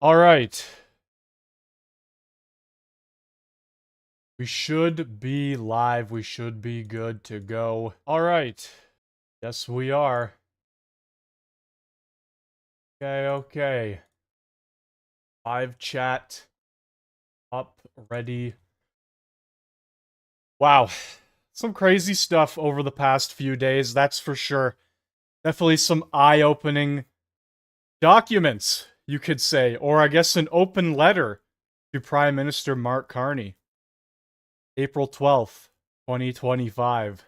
All right. We should be live. We should be good to go. All right. Yes, we are. Okay. Live chat up, ready. Wow. Some crazy stuff over the past few days, that's for sure. Definitely some eye-opening documents, you could say, or I guess an open letter to Prime Minister Mark Carney. April 12th, 2025.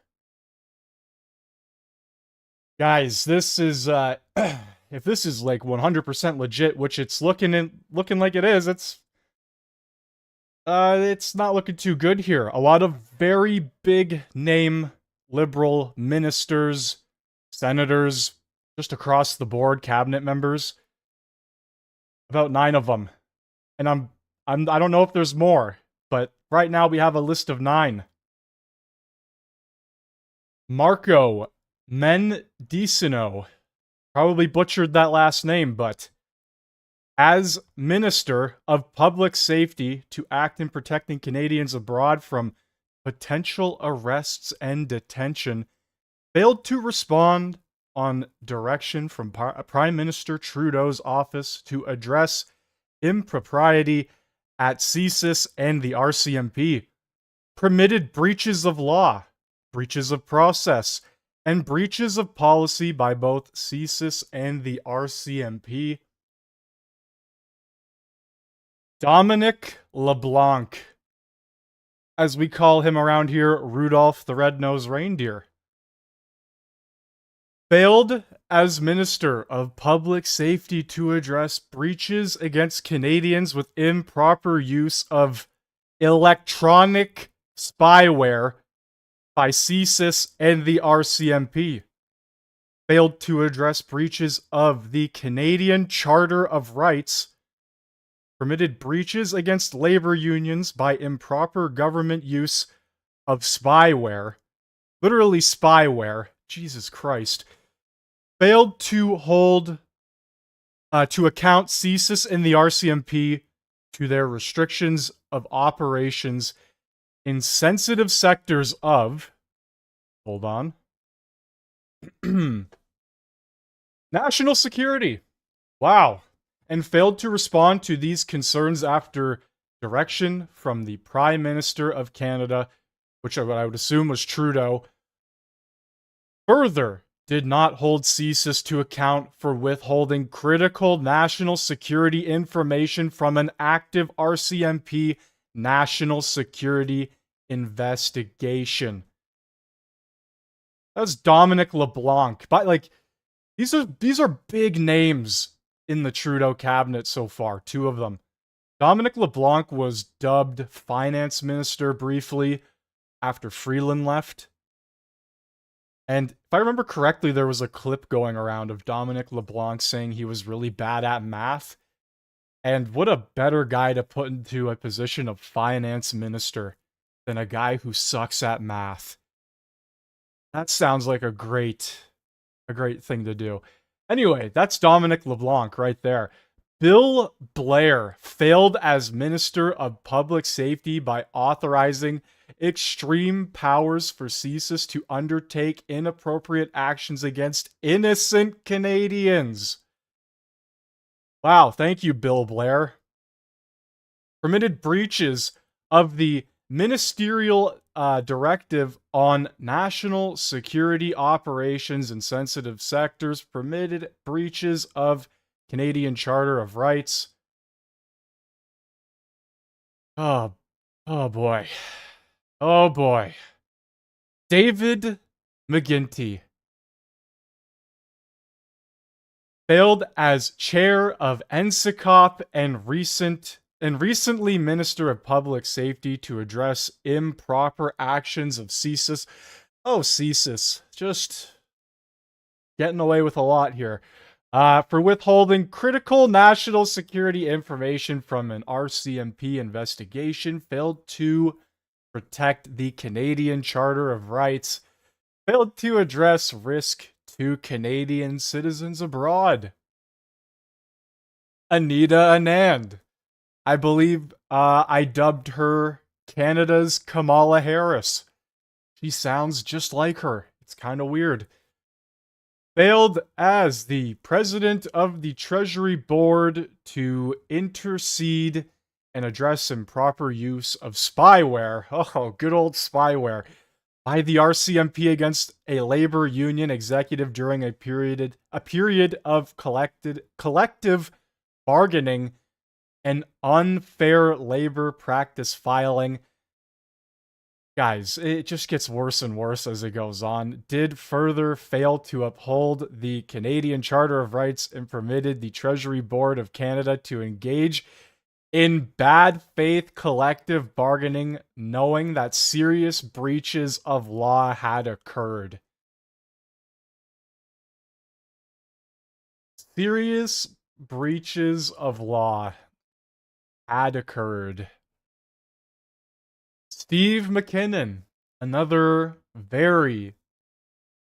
Guys, this is if this is like 100% legit, which it's looking like it is, it's not looking too good here. A lot of very big name liberal ministers, senators, just across the board, cabinet members, about 9 of them. And I don't know if there's more, but right now we have a list of 9. Marco Mendicino, probably butchered that last name, but as Minister of Public Safety to act in protecting Canadians abroad from potential arrests and detention, failed to respond on direction from Prime Minister Trudeau's office to address impropriety at CSIS and the RCMP, permitted breaches of law, breaches of process, and breaches of policy by both CSIS and the RCMP. Dominic LeBlanc, as we call him around here, Rudolph the Red-Nosed Reindeer, failed as Minister of Public Safety to address breaches against Canadians with improper use of electronic spyware by CSIS and the RCMP. Failed to address breaches of the Canadian Charter of Rights, permitted breaches against labor unions by improper government use of spyware, literally spyware, Jesus Christ, failed to hold to account CSIS and the RCMP to their restrictions of operations in sensitive sectors of, hold on, national security. Wow. And failed to respond to these concerns after direction from the Prime Minister of Canada, which I would assume was Trudeau. Further, did not hold CSIS to account for withholding critical national security information from an active RCMP national security investigation. That's Dominic LeBlanc. But like, these are big names in the Trudeau cabinet so far, 2 of them. Dominic LeBlanc was dubbed finance minister briefly after Freeland left. And if I remember correctly, there was a clip going around of Dominic LeBlanc saying he was really bad at math. And what a better guy to put into a position of finance minister than a guy who sucks at math. That sounds like a great thing to do. Anyway, that's Dominic LeBlanc right there. Bill Blair failed as Minister of Public Safety by authorizing extreme powers for CSIS to undertake inappropriate actions against innocent Canadians. Wow, thank you, Bill Blair. Permitted breaches of the ministerial directive on national security operations in sensitive sectors, permitted breaches of Canadian Charter of Rights. Oh boy. Oh boy. David McGuinty failed as chair of NSICOP and recently Minister of Public Safety to address improper actions of CSIS. Oh, CSIS. Just getting away with a lot here. For withholding critical national security information from an RCMP investigation, failed to protect the Canadian Charter of Rights, failed to address risk to Canadian citizens abroad. Anita Anand. I believe I dubbed her Canada's Kamala Harris. She sounds just like her. It's kind of weird. Failed as the president of the Treasury Board to intercede and address improper use of spyware. Oh, good old spyware. By the RCMP against a labor union executive during a period of collective bargaining and unfair labor practice filing. Guys, it just gets worse and worse as it goes on. Did further fail to uphold the Canadian Charter of Rights and permitted the Treasury Board of Canada to engage in bad faith collective bargaining, knowing that serious breaches of law had occurred. Serious breaches of law had occurred. Steve McKinnon, another very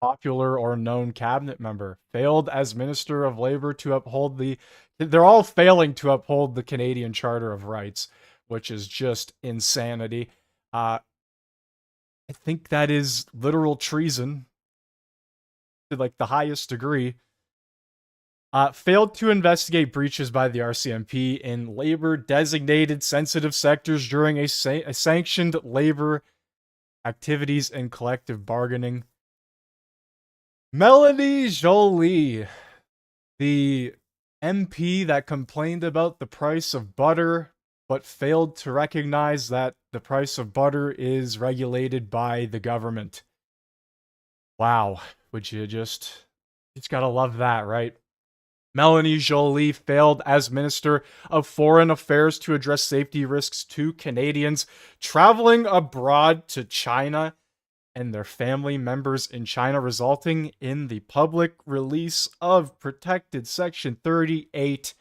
popular or known cabinet member, failed as Minister of Labor to uphold the. They're all failing to uphold the Canadian Charter of Rights, which is just insanity. I think that is literal treason to like the highest degree. Failed to investigate breaches by the RCMP in labor designated sensitive sectors during a sanctioned labor activities and collective bargaining. Melanie Jolie, the MP that complained about the price of butter, but failed to recognize that the price of butter is regulated by the government. Wow, would you just gotta love that, right? Melanie Jolie failed as Minister of Foreign Affairs to address safety risks to Canadians traveling abroad to China and their family members in China, resulting in the public release of protected Section 38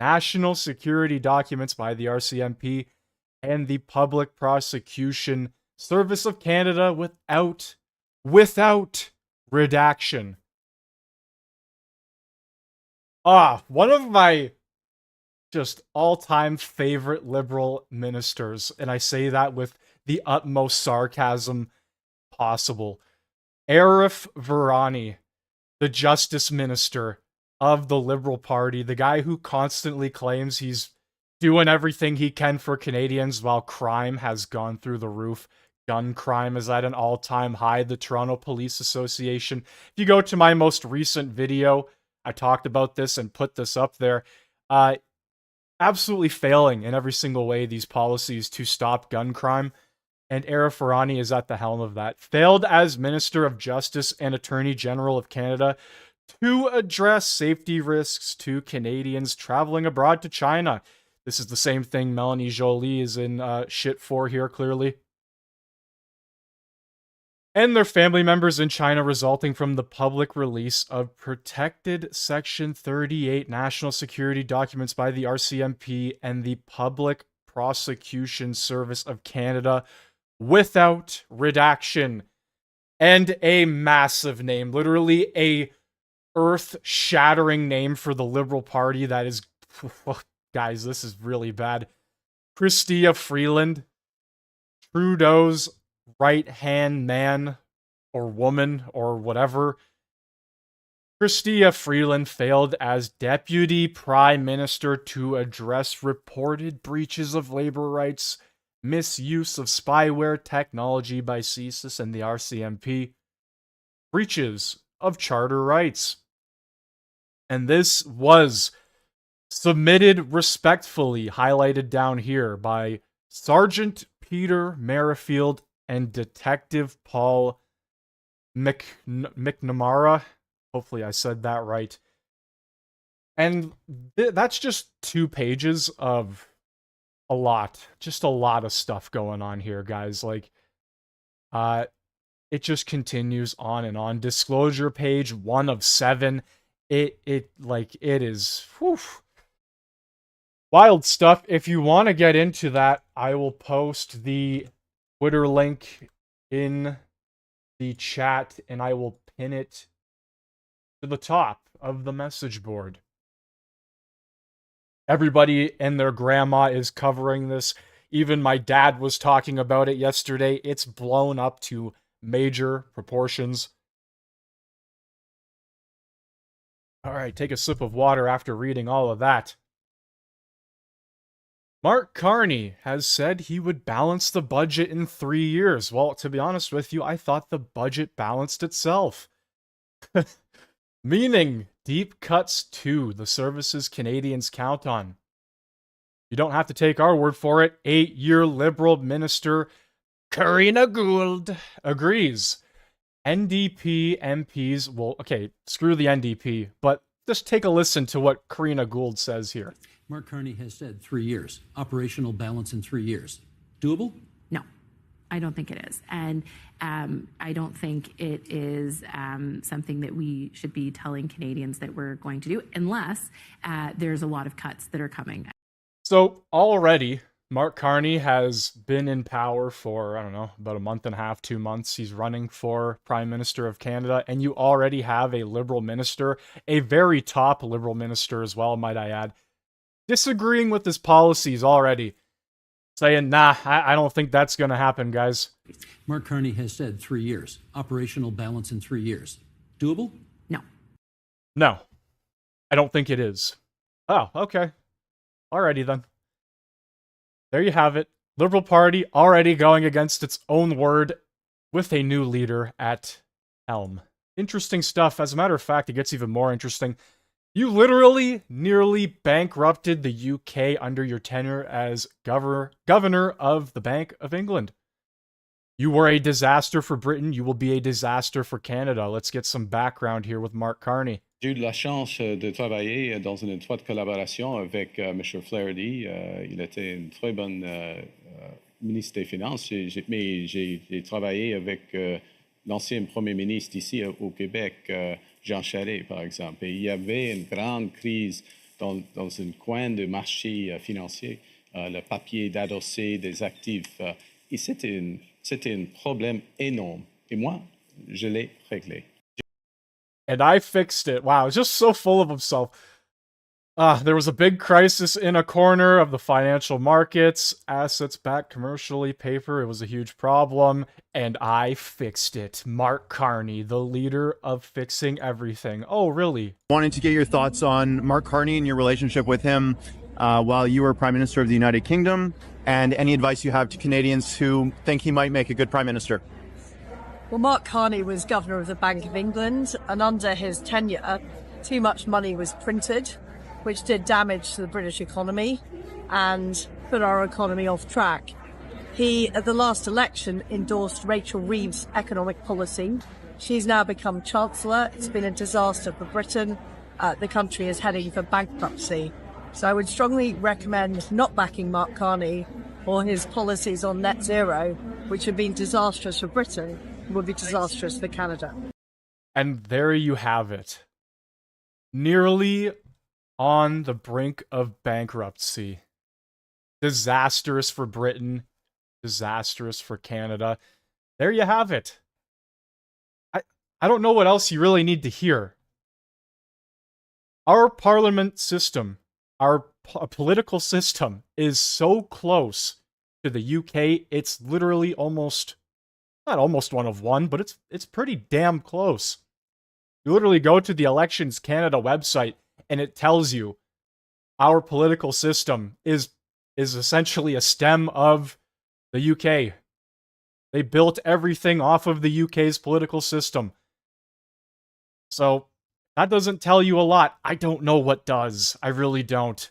national security documents by the RCMP and the Public Prosecution Service of Canada without redaction. One of my just all-time favorite liberal ministers, and I say that with the utmost sarcasm possible. Arif Virani, the Justice Minister of the Liberal Party, the guy who constantly claims he's doing everything he can for Canadians while crime has gone through the roof. Gun crime is at an all-time high. The Toronto Police Association. If you go to my most recent video, I talked about this and put this up there. Absolutely failing in every single way these policies to stop gun crime. And Arif Virani is at the helm of that. Failed as Minister of Justice and Attorney General of Canada to address safety risks to Canadians traveling abroad to China. This is the same thing Melanie Jolie is in shit for here, clearly. And their family members in China, resulting from the public release of protected Section 38 national security documents by the RCMP and the Public Prosecution Service of Canada without redaction. And a massive name, literally a earth-shattering name for the Liberal Party that is... Guys, this is really bad. Chrystia Freeland, Trudeau's right-hand man or woman or whatever. Chrystia Freeland failed as Deputy Prime Minister to address reported breaches of labor rights, misuse of spyware technology by CSIS and the RCMP, breaches of charter rights. And this was submitted respectfully, highlighted down here by Sergeant Peter Merrifield and Detective Paul McNamara. Hopefully I said that right. And that's just 2 pages of a lot. Just a lot of stuff going on here, guys. Like, it just continues on and on. Disclosure page 1 of 7. It is whew, wild stuff. If you want to get into that, I will post the Twitter link in the chat and I will pin it to the top of the message board. Everybody and their grandma is covering this. Even my dad was talking about it yesterday. It's blown up to major proportions. All right, take a sip of water after reading all of that. Mark Carney has said he would balance the budget in 3 years. Well, to be honest with you, I thought the budget balanced itself. Meaning, deep cuts to the services Canadians count on. You don't have to take our word for it. 8-year Liberal Minister Karina Gould agrees. NDP MPs will... Okay, screw the NDP, but just take a listen to what Karina Gould says here. Mark Carney has said 3 years, operational balance in 3 years. Doable? No, I don't think it is. And I don't think it is something that we should be telling Canadians that we're going to do unless there's a lot of cuts that are coming. So already, Mark Carney has been in power for, I don't know, about a month and a half, 2 months. He's running for Prime Minister of Canada, and you already have a Liberal minister, a very top Liberal minister as well, might I add, disagreeing with his policies already. Saying, nah, I don't think that's going to happen, guys. Mark Carney has said 3 years, operational balance in 3 years. Doable? No. No, I don't think it is. Oh, okay. Alrighty then. There you have it. Liberal Party already going against its own word with a new leader at helm. Interesting stuff. As a matter of fact, it gets even more interesting. You literally nearly bankrupted the UK under your tenure as governor of the Bank of England. You were a disaster for Britain. You will be a disaster for Canada. Let's get some background here with Mark Carney. J'ai eu de la chance de travailler dans une étroite collaboration avec M. Flaherty. Il était une très bonne ministre des Finances. Mais j'ai travaillé avec l'ancien premier ministre ici au Québec, Jean Charest, par exemple. Et il y avait une grande crise dans un coin de marché financier, le papier d'adossé des actifs. Et c'était un problème énorme. Et moi, je l'ai réglé. And I fixed it. Wow, just so full of himself. There was a big crisis in a corner of the financial markets. Assets backed commercially, paper, it was a huge problem. And I fixed it. Mark Carney, the leader of fixing everything. Oh, really? Wanted to get your thoughts on Mark Carney and your relationship with him while you were Prime Minister of the United Kingdom, and any advice you have to Canadians who think he might make a good Prime Minister. Well, Mark Carney was Governor of the Bank of England, and under his tenure, too much money was printed, which did damage to the British economy and put our economy off track. He, at the last election, endorsed Rachel Reeves' economic policy. She's now become Chancellor. It's been a disaster for Britain. The country is heading for bankruptcy. So I would strongly recommend not backing Mark Carney or his policies on net zero, which have been disastrous for Britain, would be disastrous for Canada. And there you have it. Nearly on the brink of bankruptcy. Disastrous for Britain. Disastrous for Canada. There you have it. I don't know what else you really need to hear. Our parliament system, our political system is so close to the UK, it's literally almost... not almost one of one, but it's pretty damn close. You literally go to the Elections Canada website, and it tells you our political system is essentially a stem of the UK. They built everything off of the UK's political system. So, that doesn't tell you a lot. I don't know what does. I really don't.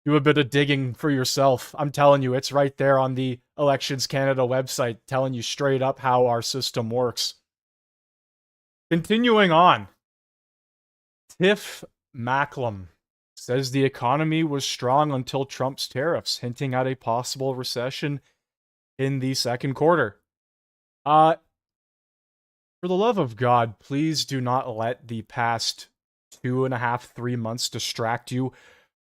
Do a bit of digging for yourself. I'm telling you, it's right there on the Elections Canada website, telling you straight up how our system works. Continuing on. Tiff Macklem says the economy was strong until Trump's tariffs, hinting at a possible recession in the second quarter. For the love of God, please do not let the past 2.5, 3 months distract you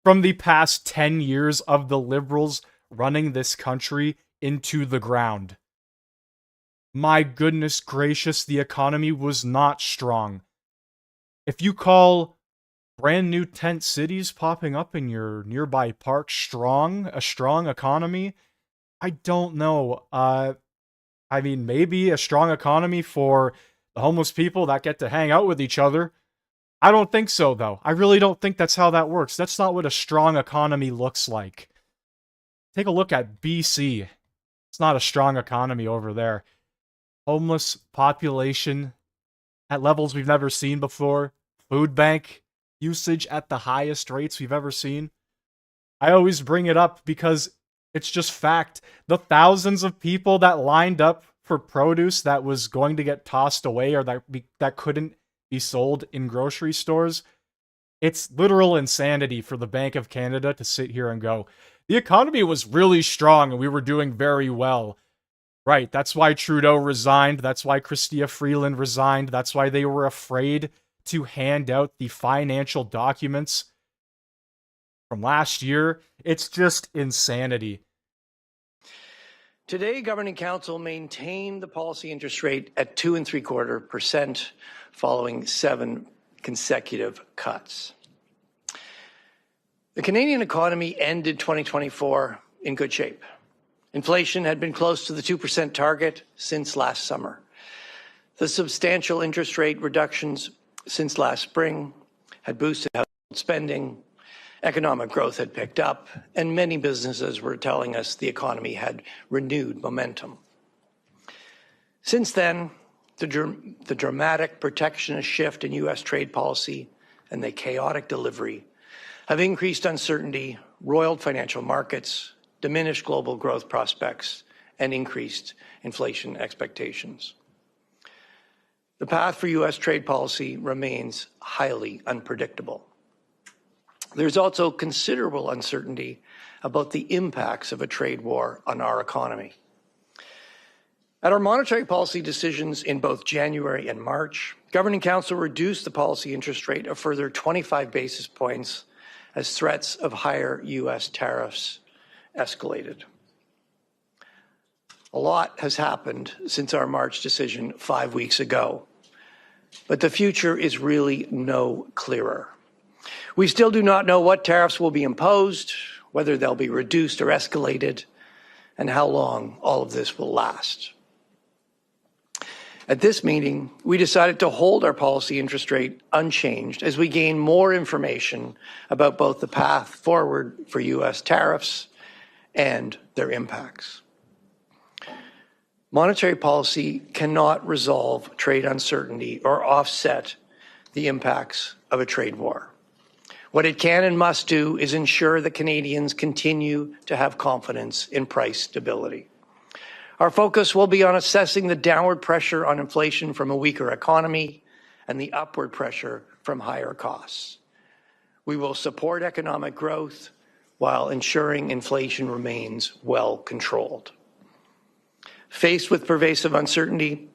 from the past 10 years of the Liberals running this country into the ground. My goodness gracious, the economy was not strong. If you call brand new tent cities popping up in your nearby park, a strong economy. I don't know. I mean, maybe a strong economy for the homeless people that get to hang out with each other. I don't think so, though. I really don't think that's how that works. That's not what a strong economy looks like. Take a look at BC. It's not a strong economy over there. Homeless population at levels we've never seen before. Food bank usage at the highest rates we've ever seen. I always bring it up because it's just fact. The thousands of people that lined up for produce that was going to get tossed away or that couldn't be sold in grocery stores, it's literal insanity for the Bank of Canada to sit here and go, the economy was really strong and we were doing very well. Right, that's why Trudeau resigned. That's why Chrystia Freeland resigned. That's why they were afraid to hand out the financial documents from last year. It's just insanity. Today, Governing Council maintained the policy interest rate at 2.75% following 7 consecutive cuts. The Canadian economy ended 2024 in good shape. Inflation had been close to the 2% target since last summer. The substantial interest rate reductions since last spring had boosted household spending, economic growth had picked up, and many businesses were telling us the economy had renewed momentum. Since then, the dramatic protectionist shift in U.S. trade policy and the chaotic delivery have increased uncertainty, roiled financial markets, diminished global growth prospects, and increased inflation expectations. The path for U.S. trade policy remains highly unpredictable. There's also considerable uncertainty about the impacts of a trade war on our economy. At our monetary policy decisions in both January and March, Governing Council reduced the policy interest rate a further 25 basis points as threats of higher U.S. tariffs escalated. A lot has happened since our March decision 5 weeks ago, but the future is really no clearer. We still do not know what tariffs will be imposed, whether they'll be reduced or escalated, and how long all of this will last. At this meeting, we decided to hold our policy interest rate unchanged as we gain more information about both the path forward for U.S. tariffs and their impacts. Monetary policy cannot resolve trade uncertainty or offset the impacts of a trade war. What it can and must do is ensure that Canadians continue to have confidence in price stability. Our focus will be on assessing the downward pressure on inflation from a weaker economy and the upward pressure from higher costs. We will support economic growth while ensuring inflation remains well controlled. Faced with pervasive uncertainty,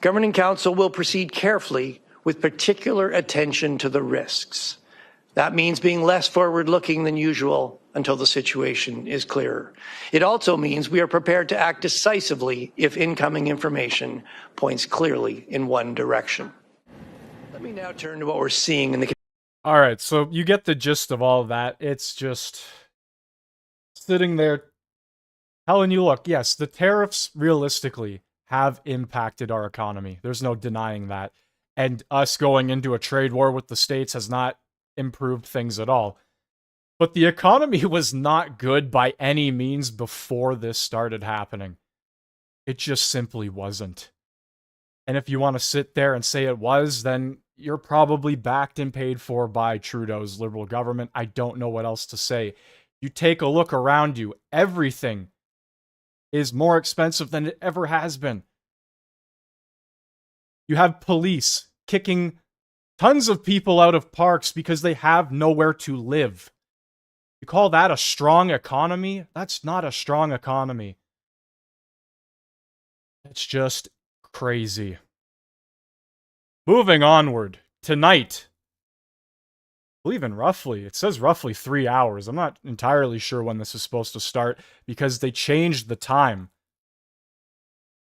Governing Council will proceed carefully with particular attention to the risks. That means being less forward-looking than usual until the situation is clearer. It also means we are prepared to act decisively if incoming information points clearly in one direction. Let me now turn to what we're seeing in the... All right, so you get the gist of all of that. It's just sitting there telling you, look, yes, the tariffs realistically have impacted our economy. There's no denying that. And us going into a trade war with the States has not improved things at all. But the economy was not good by any means before this started happening. It just simply wasn't. And if you want to sit there and say it was, then you're probably backed and paid for by Trudeau's Liberal government. I don't know what else to say. You take a look around you, everything is more expensive than it ever has been. You have police kicking tons of people out of parks because they have nowhere to live. You call that a strong economy? That's not a strong economy. It's just crazy. Moving onward, tonight, I believe in roughly, it says roughly 3 hours. I'm not entirely sure when this is supposed to start because they changed the time.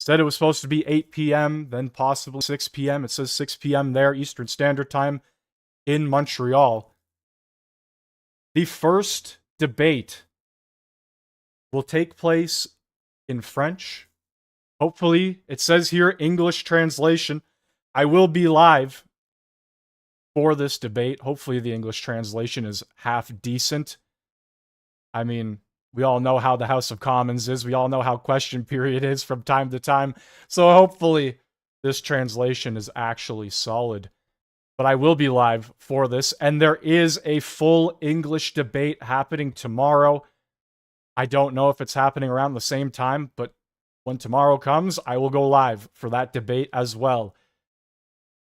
Said it was supposed to be 8 p.m., then possibly 6 p.m. It says 6 p.m. there, Eastern Standard Time in Montreal. The first debate will take place in French. Hopefully, it says here English translation. I will be live for this debate. Hopefully, the English translation is half decent. I mean, we all know how the House of Commons is. We all know how question period is from time to time. So hopefully, this translation is actually solid. But I will be live for this, and there is a full English debate happening tomorrow. I don't know if it's happening around the same time, but when tomorrow comes, I will go live for that debate as well.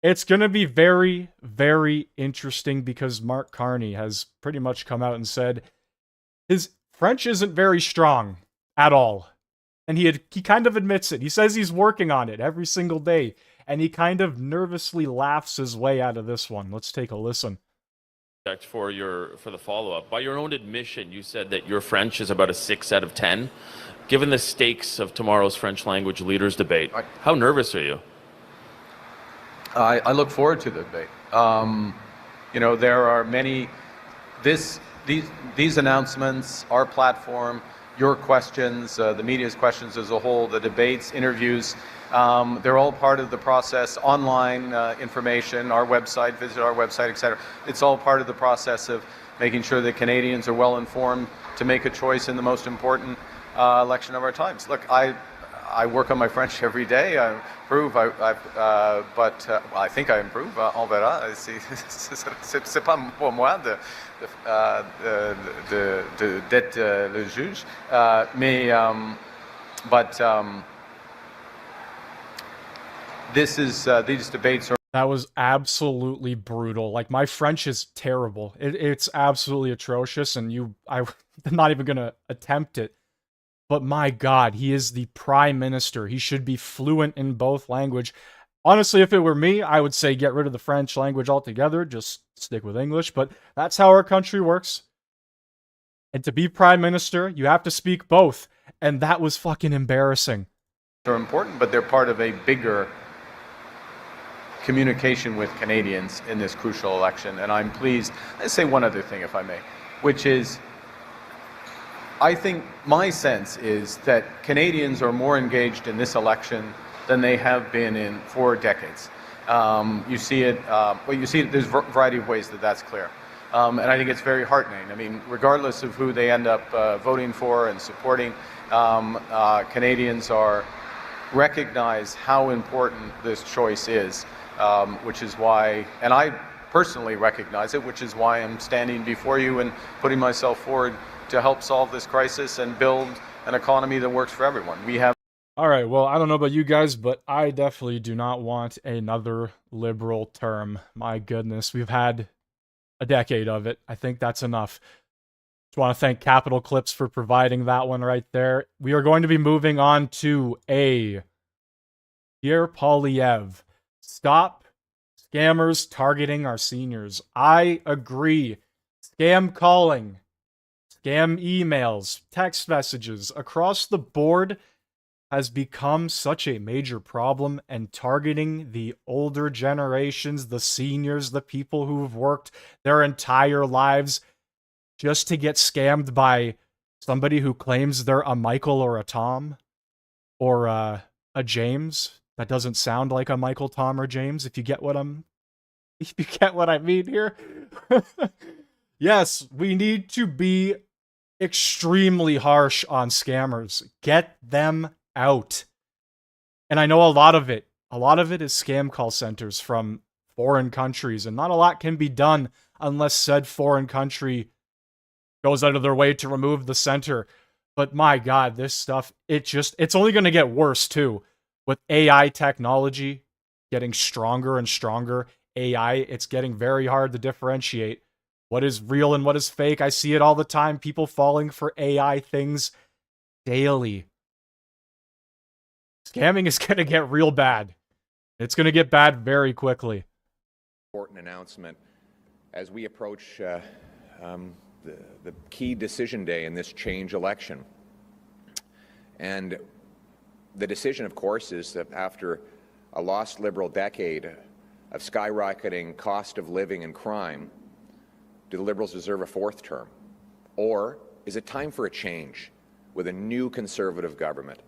It's going to be very, very interesting because Mark Carney has pretty much come out and said his French isn't very strong at all. And he kind of admits it. He says he's working on it every single day. And he kind of nervously laughs his way out of this one. Let's take a listen. For the follow-up. By your own admission, you said that your French is about a 6 out of 10. Given the stakes of tomorrow's French language leaders debate, how nervous are you? I look forward to the debate. There are many. These announcements, our platform, your questions, the media's questions as a whole, the debates, interviews, they're all part of the process. Online information, our website, visit our website, etc. It's all part of the process of making sure that Canadians are well informed to make a choice in the most important election of our times. Look, I work on my French every day. I improve, but I think I improve. On verra. C'est pas pour moi d'être le juge. These debates are. That was absolutely brutal. Like, my French is terrible. It's absolutely atrocious, and I'm not even gonna attempt it. But my God, he is the prime minister. He should be fluent in both language. Honestly, if it were me, I would say get rid of the French language altogether. Just stick with English. But that's how our country works. And to be prime minister, you have to speak both. And that was fucking embarrassing. They're important, but they're part of a bigger communication with Canadians in this crucial election. And I'm pleased. Let's say one other thing, if I may, which is, I think my sense is that Canadians are more engaged in this election than they have been in 4 decades. You see it, there's a variety of ways that that's clear. And I think it's very heartening. I mean, regardless of who they end up voting for and supporting, Canadians recognize how important this choice is, which is why, and I personally recognize it, which is why I'm standing before you and putting myself forward to help solve this crisis and build an economy that works for everyone. All right, well, I don't know about you guys, but I definitely do not want another Liberal term. My goodness, we've had a decade of it. I think that's enough. Just want to thank Capital Clips for providing that one right there. We are going to be moving on to Pierre Poilievre. Stop scammers targeting our seniors. I agree. Scam calling, scam emails, text messages across the board has become such a major problem, and targeting the older generations, the seniors, the people who've worked their entire lives just to get scammed by somebody who claims they're a Michael or a Tom or a James that doesn't sound like a Michael, Tom, or James, if you get what I mean here. Yes, we need to be extremely harsh on scammers. Get them out. And I know a lot of it is scam call centers from foreign countries, and not a lot can be done unless said foreign country goes out of their way to remove the center. But my God, this stuff, it's only going to get worse too. With AI technology getting stronger and stronger, it's getting very hard to differentiate what is real and what is fake. I see it all the time. People falling for AI things daily. Scamming is going to get real bad. It's going to get bad very quickly. Important announcement as we approach the key decision day in this change election. And the decision, of course, is that after a lost Liberal decade of skyrocketing cost of living and crime, do the Liberals deserve a 4th term? Or is it time for a change with a new Conservative government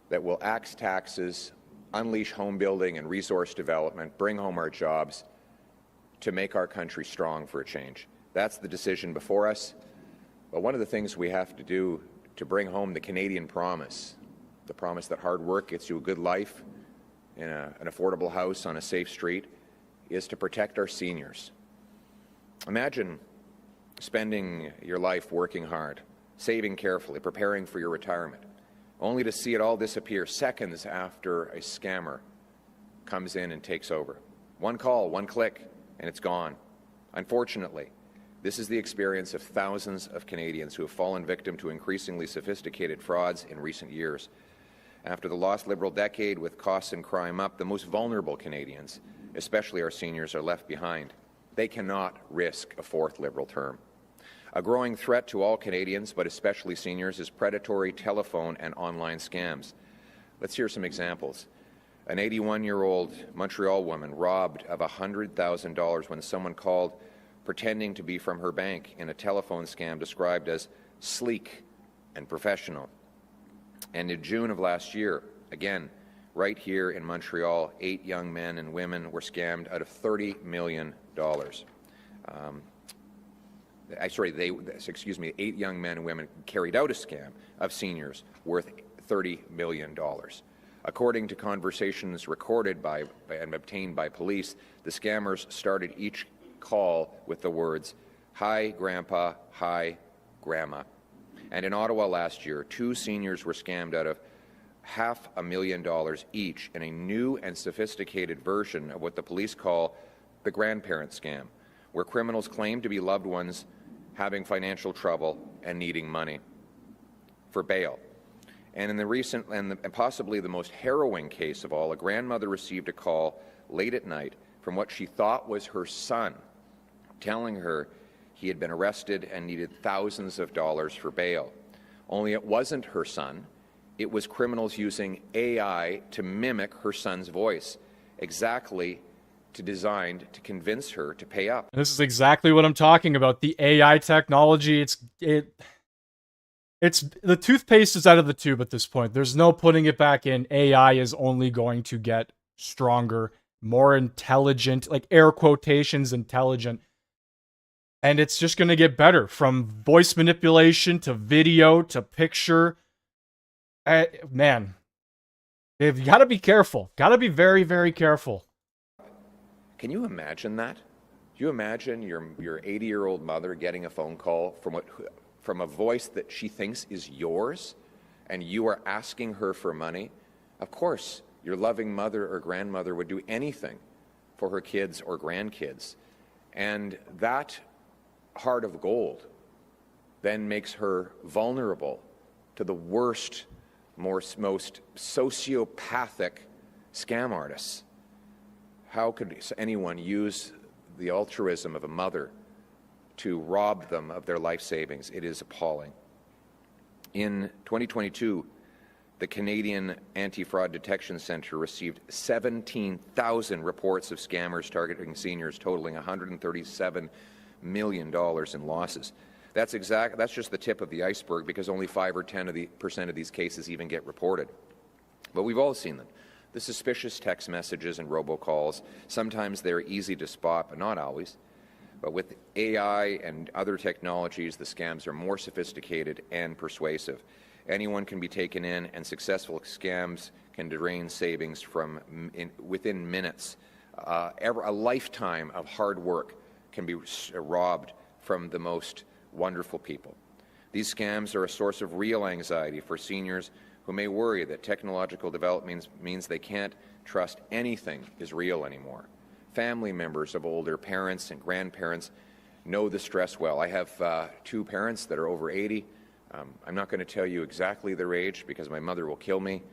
that will axe taxes, unleash home building and resource development, bring home our jobs to make our country strong for a change? That's the decision before us. But one of the things we have to do to bring home the Canadian promise, the promise that hard work gets you a good life in an affordable house on a safe street, is to protect our seniors. Imagine spending your life working hard, saving carefully, preparing for your retirement, only to see it all disappear seconds after a scammer comes in and takes over. One call, one click, and it's gone. Unfortunately, this is the experience of thousands of Canadians who have fallen victim to increasingly sophisticated frauds in recent years. After the lost Liberal decade with costs and crime up, the most vulnerable Canadians, especially our seniors, are left behind. They cannot risk a fourth Liberal term. A growing threat to all Canadians, but especially seniors, is predatory telephone and online scams. Let's hear some examples. An 81-year-old Montreal woman robbed of $100,000 when someone called pretending to be from her bank in a telephone scam described as sleek and professional. And in June of last year, again, right here in Montreal, 8 young men and women were scammed out of $30 million. 8 young men and women carried out a scam of seniors worth $30 million. According to conversations recorded by and obtained by police, the scammers started each call with the words, "Hi, Grandpa, hi, Grandma." And in Ottawa last year, 2 seniors were scammed out of $500,000 each in a new and sophisticated version of what the police call the grandparent scam, where criminals claim to be loved ones having financial trouble and needing money for bail. And in the recent and possibly the most harrowing case of all, a grandmother received a call late at night from what she thought was her son, telling her he had been arrested and needed thousands of dollars for bail. Only it wasn't her son. It was criminals using AI to mimic her son's voice, exactly designed to convince her to pay up. And this is exactly what I'm talking about. The AI technology, it's the toothpaste is out of the tube at this point. There's no putting it back in. AI is only going to get stronger, more intelligent, like air quotations, intelligent. And it's just going to get better, from voice manipulation to video to picture. Man, they've got to be careful. Got to be very, very careful. Can you imagine that? Do you imagine your 80-year-old mother getting a phone call from a voice that she thinks is yours, and you are asking her for money? Of course, your loving mother or grandmother would do anything for her kids or grandkids. And that heart of gold then makes her vulnerable to the worst, most sociopathic scam artists. How could anyone use the altruism of a mother to rob them of their life savings? It is appalling. In 2022, the Canadian Anti-Fraud Detection Centre received 17,000 reports of scammers targeting seniors, totaling $137 million in losses. That's just the tip of the iceberg, because only 5 or 10% of these cases even get reported. But we've all seen them. The suspicious text messages and robocalls. Sometimes they're easy to spot, but not always. But with AI and other technologies, the scams are more sophisticated and persuasive. Anyone can be taken in, and successful scams can drain savings within minutes. A lifetime of hard work can be robbed from the most wonderful people. These scams are a source of real anxiety for seniors who may worry that technological development means they can't trust anything is real anymore. Family members of older parents and grandparents know the stress well. I have 2 parents that are over 80. I'm not going to tell you exactly their age because my mother will kill me.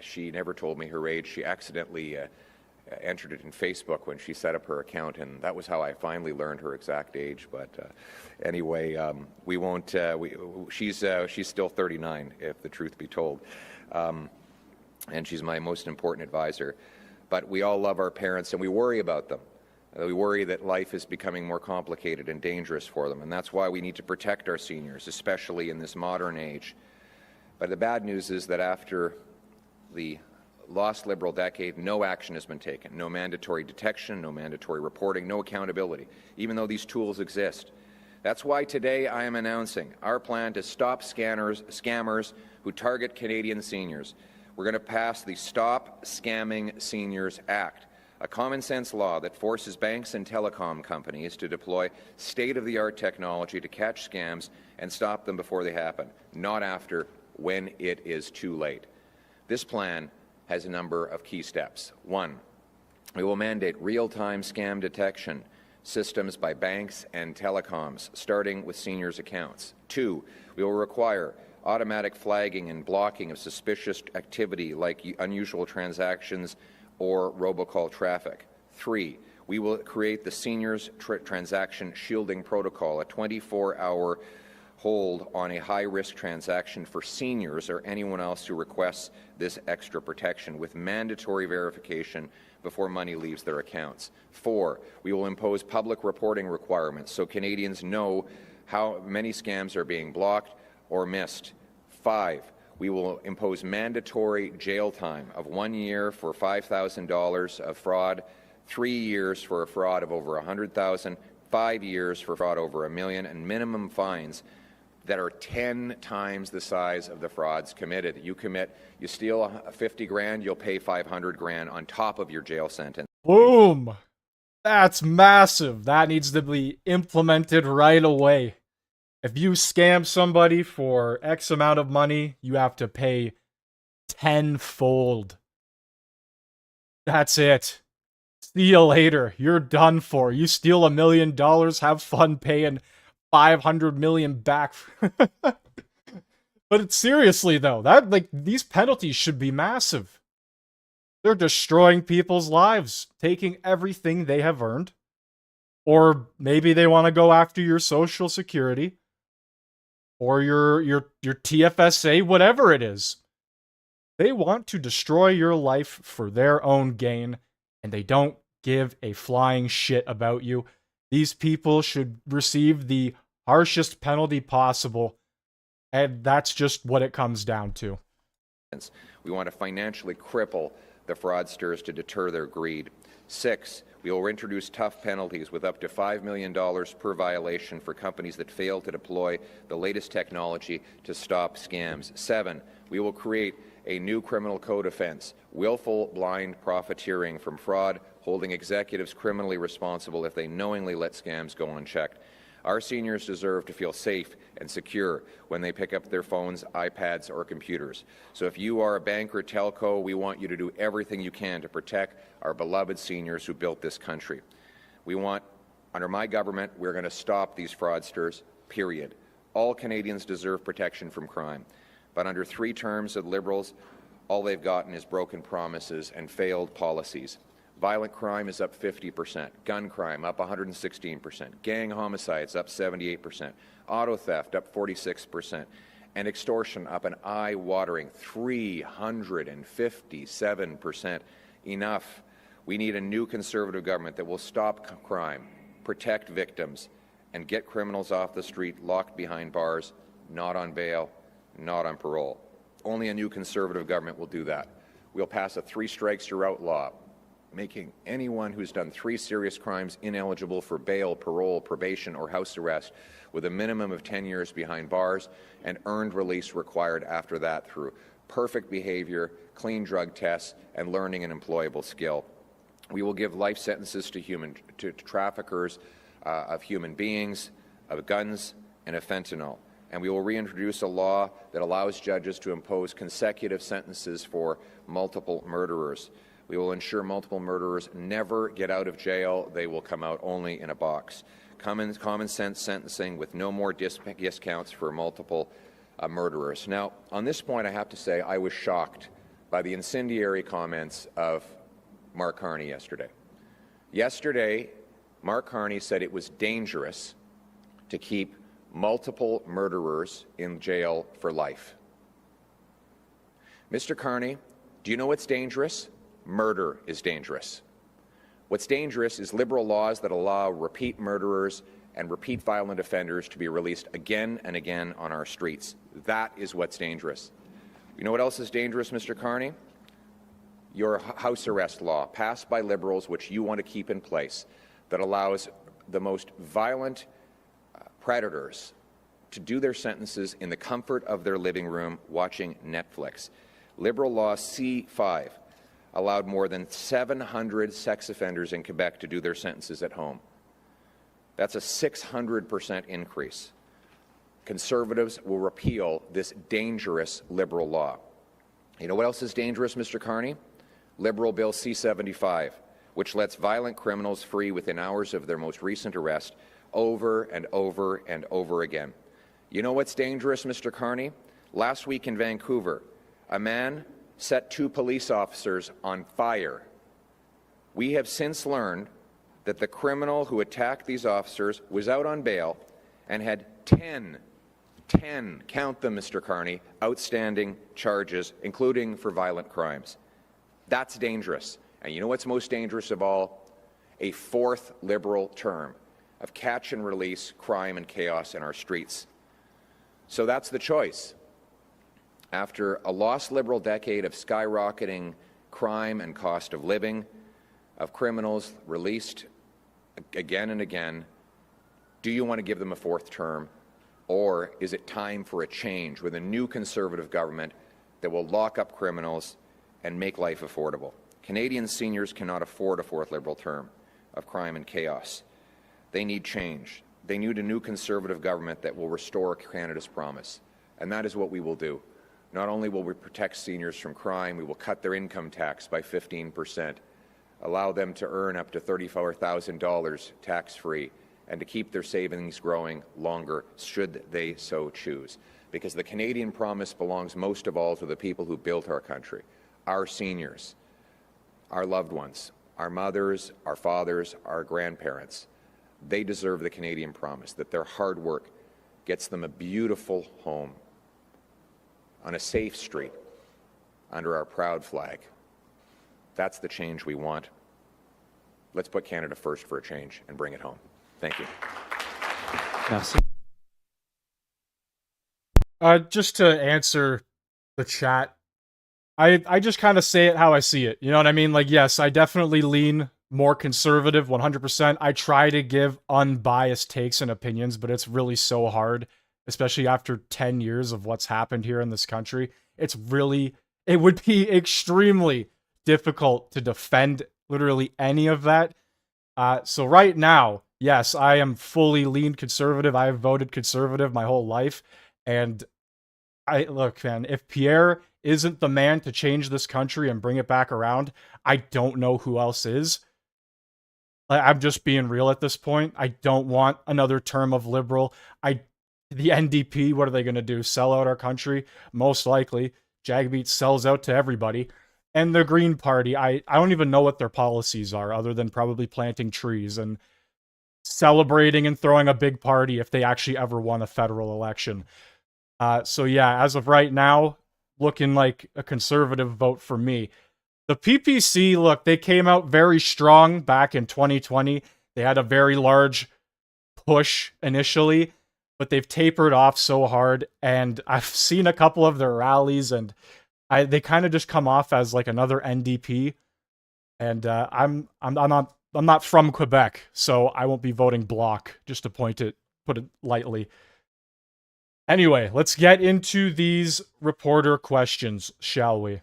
She never told me her age. She accidentally entered it in Facebook when she set up her account, and that was how I finally learned her exact age. But anyway, we won't. She's still 39, if the truth be told, and she's my most important advisor. But we all love our parents, and we worry about them. We worry that life is becoming more complicated and dangerous for them, and that's why we need to protect our seniors, especially in this modern age. But the bad news is that after the lost Liberal decade, no action has been taken. No mandatory detection, no mandatory reporting, no accountability, even though these tools exist. That's why today I am announcing our plan to stop scammers who target Canadian seniors. We're going to pass the Stop Scamming Seniors Act, a common-sense law that forces banks and telecom companies to deploy state-of-the-art technology to catch scams and stop them before they happen, not after, when it is too late. This plan has a number of key steps. 1, we will mandate real-time scam detection systems by banks and telecoms, starting with seniors' accounts. 2, we will require automatic flagging and blocking of suspicious activity like unusual transactions or robocall traffic. 3, we will create the Seniors Transaction Shielding Protocol, a 24-hour hold on a high-risk transaction for seniors or anyone else who requests this extra protection with mandatory verification before money leaves their accounts. 4, we will impose public reporting requirements so Canadians know how many scams are being blocked or missed. 5, we will impose mandatory jail time of 1 year for $5,000 of fraud, 3 years for a fraud of over $100,000, 5 years for fraud over $1 million, and minimum fines that are 10 times the size of the frauds committed. You steal 50 grand, you'll pay 500 grand on top of your jail sentence. Boom! That's massive. That needs to be implemented right away. If you scam somebody for X amount of money, you have to pay tenfold. That's it. See you later. You're done for. You steal $1 million, have fun paying 500 million back. But seriously though, these penalties should be massive. They're destroying people's lives, taking everything they have earned. Or maybe they want to go after your Social Security or your TFSA, whatever it is. They want to destroy your life for their own gain, and they don't give a flying shit about you. These people should receive the harshest penalty possible, and that's just what it comes down to. We want to financially cripple the fraudsters to deter their greed. 6, we will introduce tough penalties with up to $5 million per violation for companies that fail to deploy the latest technology to stop scams. 7, we will create a new criminal code offense, willful blind profiteering from fraud, holding executives criminally responsible if they knowingly let scams go unchecked. Our seniors deserve to feel safe and secure when they pick up their phones, iPads, or computers. So if you are a bank or telco, we want you to do everything you can to protect our beloved seniors who built this country. Under my government, we're going to stop these fraudsters, period. All Canadians deserve protection from crime. But under 3 terms of Liberals, all they've gotten is broken promises and failed policies. Violent crime is up 50%, gun crime up 116%, gang homicides up 78%, auto theft up 46%, and extortion up an eye-watering 357%. Enough. We need a new Conservative government that will stop crime, protect victims, and get criminals off the street locked behind bars, not on bail, not on parole. Only a new Conservative government will do that. We'll pass a 3 strikes you're out law, making anyone who's done 3 serious crimes ineligible for bail, parole, probation, or house arrest, with a minimum of 10 years behind bars and earned release required after that through perfect behavior, clean drug tests, and learning an employable skill. We will give life sentences to traffickers of human beings, of guns, and of fentanyl. And we will reintroduce a law that allows judges to impose consecutive sentences for multiple murderers. We will ensure multiple murderers never get out of jail. They will come out only in a box. Common sense sentencing with no more discounts for multiple murderers. Now, on this point, I have to say I was shocked by the incendiary comments of Mark Carney yesterday. Yesterday, Mark Carney said it was dangerous to keep multiple murderers in jail for life. Mr. Carney, do you know what's dangerous? Murder is dangerous. What's dangerous is liberal laws that allow repeat murderers and repeat violent offenders to be released again and again on our streets. That is what's dangerous. You know what else is dangerous, Mr. Carney? Your house arrest law, passed by Liberals, which you want to keep in place, that allows the most violent predators to do their sentences in the comfort of their living room watching Netflix. Liberal law C5 allowed more than 700 sex offenders in Quebec to do their sentences at home. That's a 600% increase. Conservatives will repeal this dangerous Liberal law. You know what else is dangerous, Mr. Carney? Liberal Bill C-75, which lets violent criminals free within hours of their most recent arrest over and over and over again. You know what's dangerous, Mr. Carney? Last week in Vancouver, a man set 2 police officers on fire. We have since learned that the criminal who attacked these officers was out on bail and had 10, count them, Mr. Carney, outstanding charges, including for violent crimes. That's dangerous. And you know what's most dangerous of all? A 4th Liberal term of catch and release crime and chaos in our streets. So that's the choice. After a lost Liberal decade of skyrocketing crime and cost of living, of criminals released again and again, do you want to give them a 4th term, or is it time for a change with a new Conservative government that will lock up criminals and make life affordable? Canadian seniors cannot afford a 4th Liberal term of crime and chaos. They need change. They need a new Conservative government that will restore Canada's promise, and that is what we will do. Not only will we protect seniors from crime, we will cut their income tax by 15%, allow them to earn up to $34,000 tax-free, and to keep their savings growing longer, should they so choose. Because the Canadian promise belongs most of all to the people who built our country, our seniors, our loved ones, our mothers, our fathers, our grandparents. They deserve the Canadian promise, that their hard work gets them a beautiful home on a safe street under our proud flag. That's the change we want. Let's put Canada first for a change and bring it home. Thank you. Merci. Just to answer the chat, I just kind of say it how I see it. You know what I mean? Like, yes, I definitely lean more conservative, 100%. I try to give unbiased takes and opinions, but it's really so hard, especially after 10 years of what's happened here in this country. It would be extremely difficult to defend literally any of that. So right now, yes, I am fully lean conservative. I have voted conservative my whole life. And look, man, if Pierre isn't the man to change this country and bring it back around, I don't know who else is. I'm just being real at this point. I don't want another term of Liberal. The NDP, what are they going to do? Sell out our country? Most likely. Jagmeet sells out to everybody. And the Green Party, I don't even know what their policies are, other than probably planting trees and celebrating and throwing a big party if they actually ever won a federal election. So yeah, as of right now, looking like a conservative vote for me. The PPC, look, they came out very strong back in 2020. They had a very large push initially, but they've tapered off so hard. And I've seen a couple of their rallies, and they kind of just come off as like another NDP. And I'm not from Quebec, so I won't be voting Bloc, just to put it lightly. Anyway, let's get into these reporter questions, shall we?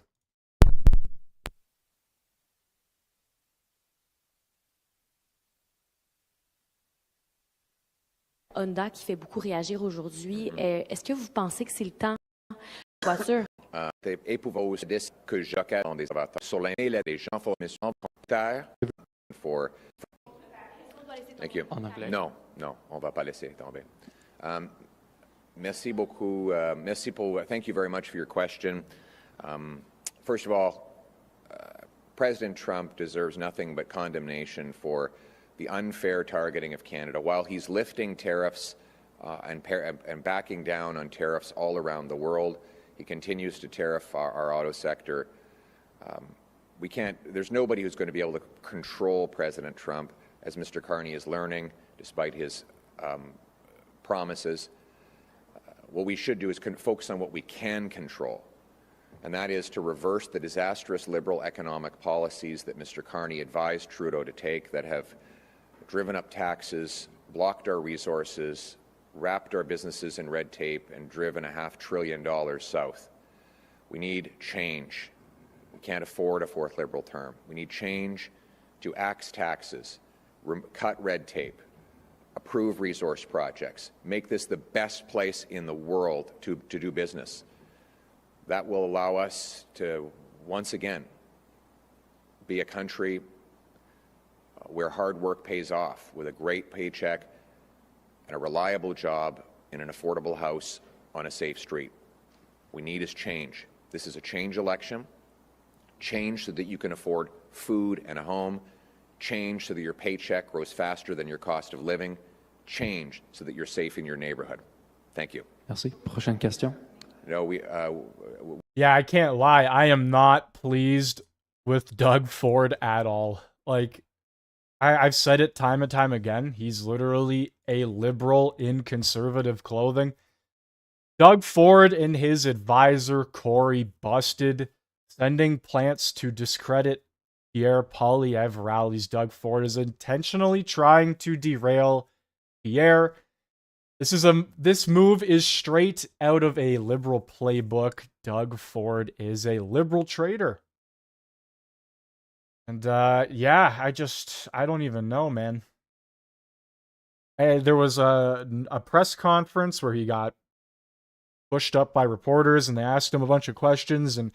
Honda qui fait beaucoup réagir aujourd'hui. Est-ce que vous pensez que c'est le temps de la voiture? Épouvose que Jacques ont des avatars sur l'année, les gens font une mission terre for. Thank you. Non, on va pas laisser tomber. Merci beaucoup. Thank you very much for your question. First of all, President Trump deserves nothing but condemnation for the unfair targeting of Canada. While he's lifting tariffs and backing down on tariffs all around the world, he continues to tariff our auto sector. We can't, there's nobody who's going to be able to control President Trump, as Mr. Carney is learning, despite his promises. What we should do is focus on what we can control, and that is to reverse the disastrous liberal economic policies that Mr. Carney advised Trudeau to take that have driven up taxes, blocked our resources, wrapped our businesses in red tape, and driven $500 billion south. We need change. We can't afford a fourth Liberal term. We need change to axe taxes, cut red tape, approve resource projects, make this the best place in the world to do business. That will allow us to, once again, be a country where hard work pays off with a great paycheck and a reliable job in an affordable house on a safe street. We need is change. This is a change election. Change so that you can afford food and a home. Change so that your paycheck grows faster than your cost of living. Change so that you're safe in your neighborhood. Thank you. Merci. Prochaine question. No, Yeah, I can't lie. I am not pleased with Doug Ford at all. Like, I've said it time and time again. He's literally a liberal in conservative clothing. Doug Ford and his advisor, Corey, busted sending plants to discredit Pierre Poilievre rallies. Doug Ford is intentionally trying to derail Pierre. This move is straight out of a liberal playbook. Doug Ford is a liberal traitor. And yeah, I don't even know, man. There was a press conference where he got pushed up by reporters and they asked him a bunch of questions and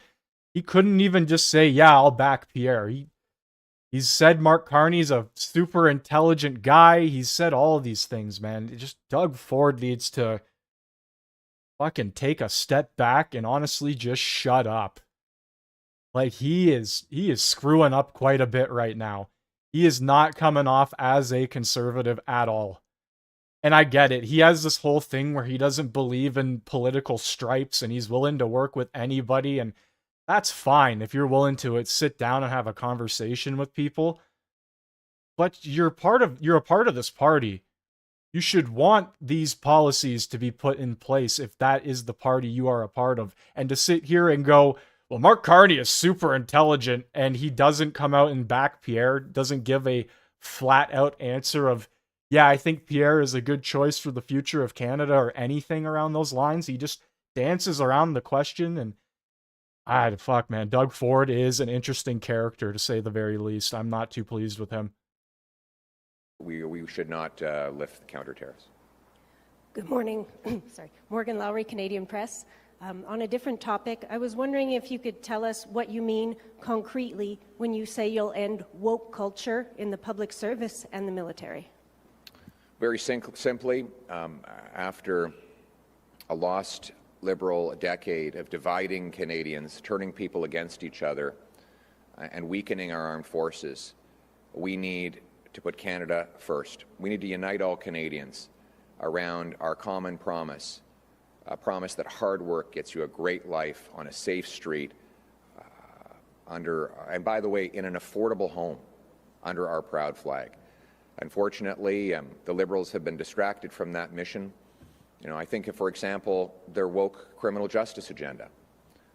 he couldn't even just say, yeah, I'll back Pierre. He's said Mark Carney's a super intelligent guy. He's said all of these things, man. Doug Ford needs to fucking take a step back and honestly just shut up. Like, he is screwing up quite a bit right now. He is not coming off as a conservative at all. And I get it. He has this whole thing where he doesn't believe in political stripes and he's willing to work with anybody, and that's fine. If you're willing to sit down and have a conversation with people. But you're a part of this party. You should want these policies to be put in place if that is the party you are a part of. And to sit here and go, well, Mark Carney is super intelligent and he doesn't come out and back Pierre, doesn't give a flat out answer of, yeah, I think Pierre is a good choice for the future of Canada or anything around those lines. He just dances around the question. And fuck, man, Doug Ford is an interesting character to say the very least. I'm not too pleased with him. we should not lift the counter tariffs. Good morning. Sorry, Morgan Lowry, Canadian Press. On a different topic, I was wondering if you could tell us what you mean concretely when you say you'll end woke culture in the public service and the military. Very simply, after a lost Liberal decade of dividing Canadians, turning people against each other, and weakening our armed forces, we need to put Canada first. We need to unite all Canadians around our common promise, a promise that hard work gets you a great life on a safe street, and by the way, in an affordable home under our proud flag. Unfortunately, the Liberals have been distracted from that mission. I think, for example, their woke criminal justice agenda,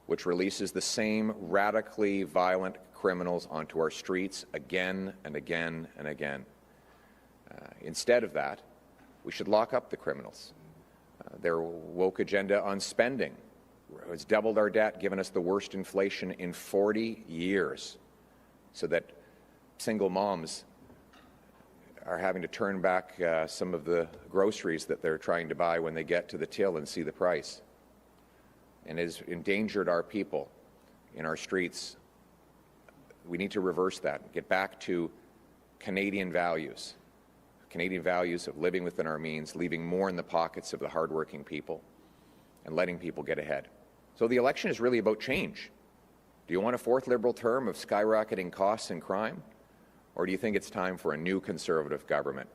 which releases the same radically violent criminals onto our streets again and again and again. Instead of that, we should lock up the criminals. Their woke agenda on spending has doubled our debt, given us the worst inflation in 40 years, so that single moms are having to turn back some of the groceries that they're trying to buy when they get to the till and see the price, and has endangered our people in our streets. We need to reverse that, get back to Canadian values of living within our means, leaving more in the pockets of the hardworking people, and letting people get ahead. So the election is really about change. Do you want a fourth Liberal term of skyrocketing costs and crime? Or do you think it's time for a new Conservative government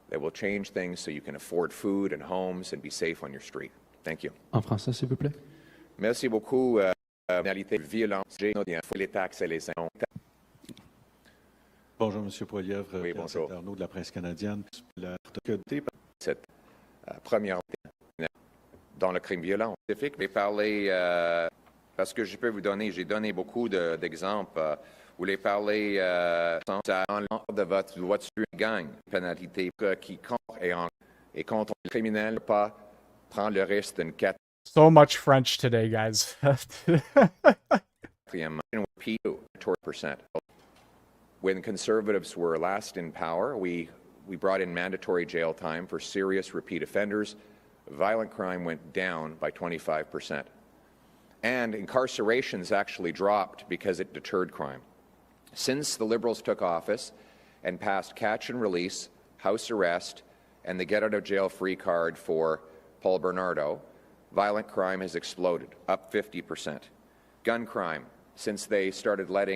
that will change things so you can afford food and homes and be safe on your street? Thank you. En français, s'il vous plaît. Merci beaucoup. pénalité violente, les taxes et les impôts. Bonjour, M. Poilievre, Oui, bonjour. Arnaud de la presse canadienne. Cette première dans le crime violent spécifique, mais parler, parce que je peux vous donner, j'ai donné beaucoup d'exemples, vous voulez parler de votre voiture gang, pénalité qui compte et quand on est criminel, pas prendre le risque d'une So much French today, guys. 4%. When conservatives were last in power, we brought in mandatory jail time for serious repeat offenders. Violent crime went down by 25%. And incarcerations actually dropped because it deterred crime. Since the Liberals took office and passed catch and release, house arrest, and the get out of jail free card for Paul Bernardo, violent crime has exploded, up 50%. Gun crime, since they started got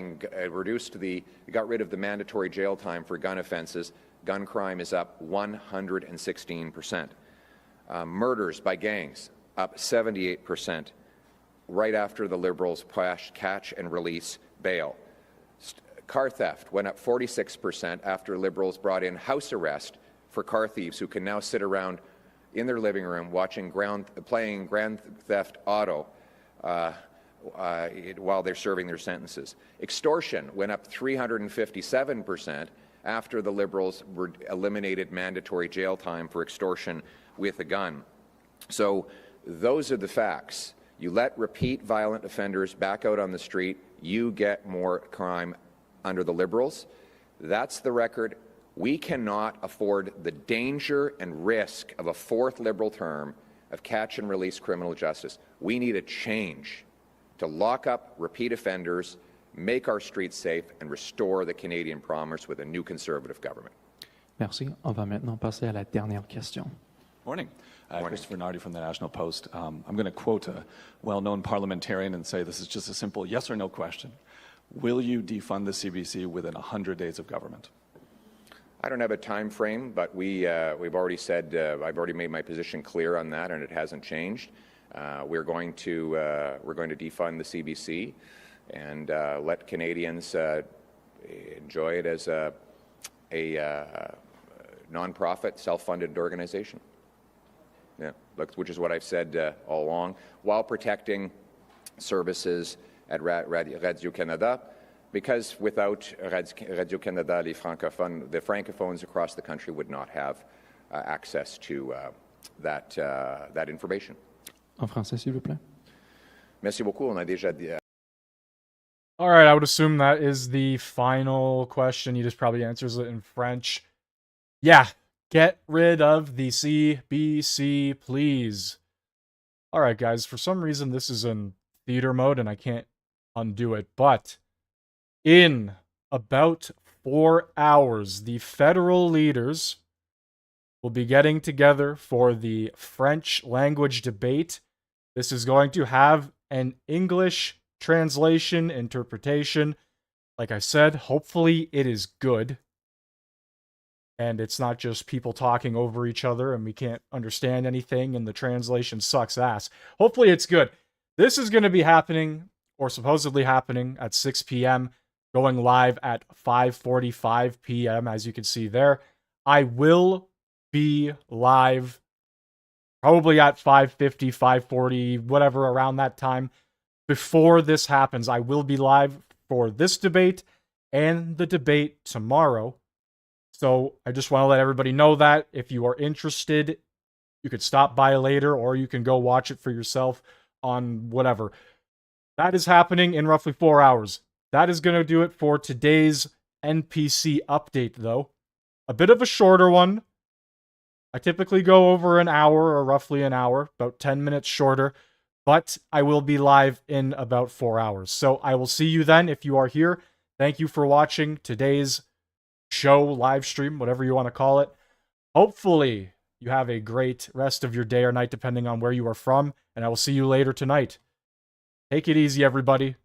rid of the mandatory jail time for gun offenses, gun crime is up 116%. Murders by gangs, up 78%, right after the Liberals passed catch and release bail. Car theft went up 46% after Liberals brought in house arrest for car thieves who can now sit around in their living room playing Grand Theft Auto while they're serving their sentences. Extortion went up 357% after the Liberals eliminated mandatory jail time for extortion with a gun. So those are the facts. You let repeat violent offenders back out on the street, you get more crime under the Liberals. That's the record. We cannot afford the danger and risk of a fourth Liberal term of catch and release criminal justice. We need a change to lock up repeat offenders, make our streets safe, and restore the Canadian promise with a new Conservative government. Merci. On va maintenant passer à la dernière question. Morning. Christopher Nardi from the National Post. I'm going to quote a well-known parliamentarian and say this is just a simple yes or no question. Will you defund the CBC within 100 days of government? I don't have a time frame, but we've already said I've already made my position clear on that, and it hasn't changed. We're going to defund the CBC and let Canadians enjoy it as a non-profit, self-funded organization. Yeah, which is what I've said all along, while protecting services at Radio-Canada, because without Radio-Canada, the francophones across the country would not have access to that information. En français, s'il vous plaît. Merci beaucoup. On a déjà dit. All right, I would assume that is the final question. He just probably answers it in French. Yeah, get rid of the CBC, please. All right, guys, for some reason this is in theater mode and I can't undo it, but in about 4 hours, the federal leaders will be getting together for the French language debate. This is going to have an English translation, interpretation. Like I said, hopefully it is good. And it's not just people talking over each other and we can't understand anything and the translation sucks ass. Hopefully it's good. This is going to be happening, or supposedly happening, at 6 p.m., going live at 5:45 p.m., as you can see there. I will be live probably at 5:50, 5:40, whatever, around that time. Before this happens, I will be live for this debate and the debate tomorrow. So I just want to let everybody know that if you are interested, you could stop by later or you can go watch it for yourself on whatever. That is happening in roughly 4 hours. That is going to do it for today's NPC update, though. A bit of a shorter one. I typically go over an hour, or roughly an hour, about 10 minutes shorter, but I will be live in about 4 hours. So I will see you then if you are here. Thank you for watching today's show, live stream, whatever you want to call it. Hopefully you have a great rest of your day or night, depending on where you are from, and I will see you later tonight. Take it easy, everybody.